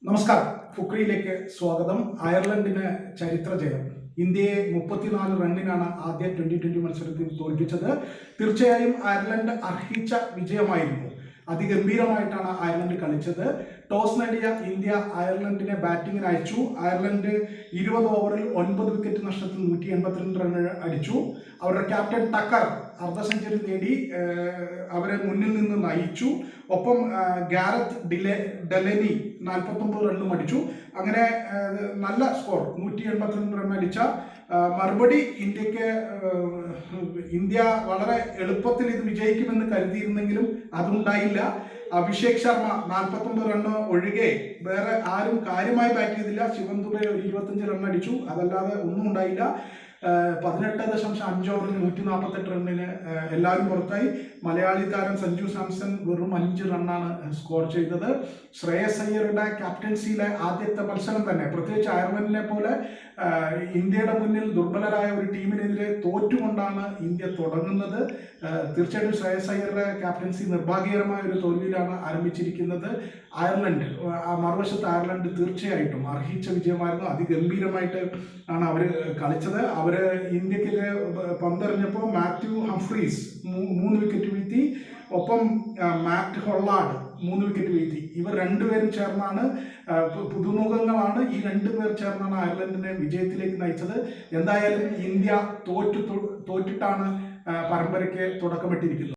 നമസ്കാരം. ഫുക്രിയിലേക്ക് സ്വാഗതം. അയർലൻഡിന് ചരിത്ര ജയം. ഇന്ത്യയെ 34 റണ്ണിനാണ് ആദ്യ ട്വന്റി മത്സരത്തിൽ തോൽപ്പിച്ചത്. തീർച്ചയായും അയർലൻഡ് അർഹിച്ച വിജയമായിരുന്നു. അതിഗംഭീരമായിട്ടാണ് അയർലൻഡ് കളിച്ചത്. ടോസ് നേടിയ ഇന്ത്യ അയർലൻഡിനെ ബാറ്റിങ്ങിന് അയച്ചു. അയർലൻഡ് 20 ഓവറിൽ 9 വിക്കറ്റ് നഷ്ടത്തിൽ 182 റൺ അടിച്ചു. അവരുടെ ക്യാപ്റ്റൻ ടക്കർ അർദ്ധ സെഞ്ചുറി നേടി അവരെ മുന്നിൽ നിന്ന് നയിച്ചു. ഒപ്പം ഗാരത്ത് ഡെലനി 49 റണ്ണും അടിച്ചു. അങ്ങനെ നല്ല സ്കോർ 182 റൺ അടിച്ച മറുപടി ഇന്ത്യ വളരെ എളുപ്പത്തിൽ ഇത് വിജയിക്കുമെന്ന് കരുതിയിരുന്നെങ്കിലും അതുണ്ടായില്ല. അഭിഷേക് ശർമ്മ 49 റണ്ണ് ഒഴികെ വേറെ ആരും കാര്യമായി ബാറ്റ് ചെയ്തില്ല. ശിവൻ ദുബെ ഒരു 25 റൺ അടിച്ചു. അതല്ലാതെ ഒന്നും ഉണ്ടായില്ല. 18.5 ഓവറിൽ 148 റണ്ണിന് എല്ലാവരും പുറത്തായി. മലയാളി താരം സഞ്ജു സാംസൺ വെറും 5 റണ്ണാണ് സ്കോർ ചെയ്തത്. ശ്രേയസ് അയ്യരുടെ ക്യാപ്റ്റൻസിയിലെ ആദ്യത്തെ മത്സരം തന്നെ, പ്രത്യേകിച്ച് അയർലൻഡിനെ പോലെ ഇന്ത്യയുടെ മുന്നിൽ ദുർബലരായ ഒരു ടീമിനെതിരെ തോറ്റുകൊണ്ടാണ് ഇന്ത്യ തുടങ്ങുന്നത്. തീർച്ചയായിട്ടും ശ്രേയസ് അയ്യരുടെ ക്യാപ്റ്റൻസി നിർഭാഗ്യകരമായ ഒരു തോൽവിയിലാണ് ആരംഭിച്ചിരിക്കുന്നത്. മറുവശത്ത് അയർലൻഡ് തീർച്ചയായിട്ടും അർഹിച്ച വിജയമായിരുന്നു. അതിഗംഭീരമായിട്ട് ആണ് അവർ കളിച്ചത്. അവര് ഇന്ത്യക്കെതിരെ പന്തെറിഞ്ഞപ്പോൾ മാത്യു ഹംഫ്രീസ് 3 വിക്കറ്റ് വീഴ്ത്തി. ഒപ്പം മാറ്റ് ഹൊള്ളാർഡ് 3 വിക്കറ്റ് വീഴ്ത്തി. ഇവർ രണ്ടുപേരും ചേർന്നാണ്, പുതുമുഖങ്ങളാണ്, ഈ രണ്ടുപേർ ചേർന്നാണ് അയർലൻഡിനെ വിജയത്തിലേക്ക് നയിച്ചത്. എന്തായാലും ഇന്ത്യ തോറ്റിട്ടാണ് പരമ്പരയ്ക്ക് തുടക്കമിട്ടിരിക്കുന്നത്.